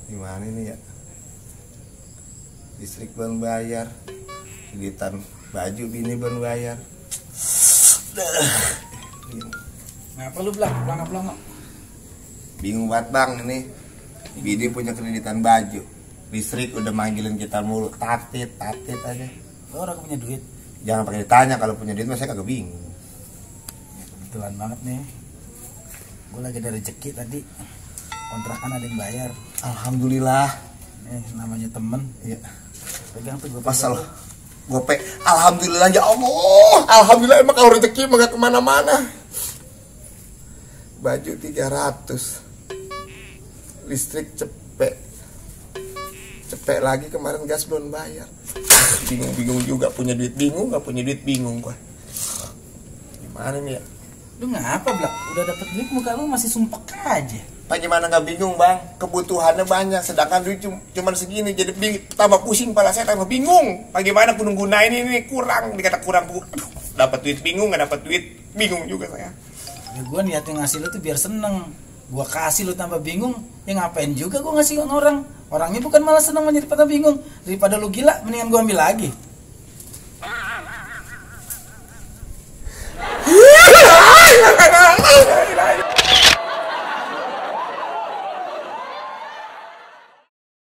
Gimana ini ya? Listrik belum bayar, kreditan baju bini belum bayar. Ngapa lu pelangap-pelangap? Bingung banget bang ini. Bini punya kreditan baju, listrik udah manggilin kita mulu, tatit aja. Lo orang punya duit? Jangan pakai ditanya, kalau punya duit mah saya kagak bingung. Ya, kebetulan banget nih, gue lagi ada rezeki tadi, kontrakan ada yang bayar. Alhamdulillah. Namanya temen. Iya. Pegang tuh gue Pasal gope. Alhamdulillah ya Allah. Alhamdulillah, emang kalau rezeki mah gak kemana-mana. Baju 300, listrik cepet lagi, kemarin gas belum bayar. Bingung juga, punya duit bingung, gak punya duit bingung gua. Gimana nih ya? Lu ngapa Blak? Udah dapet duit muka lu masih sumpek aja. Pak gimana gak bingung bang? Kebutuhannya banyak, sedangkan duit cuman segini, jadi tambah pusing kepala saya, tambah bingung. Bagaimana aku gunain ini kurang, dikata kurang. Aduh, dapat duit bingung, gak dapat duit bingung juga saya. Ya gue niatnya ngasih lu tuh biar seneng. Gue kasih lu tambah bingung, ya ngapain juga gue ngasih orang. Orangnya bukan malah seneng daripada bingung. Daripada lu gila, mendingan gue ambil lagi.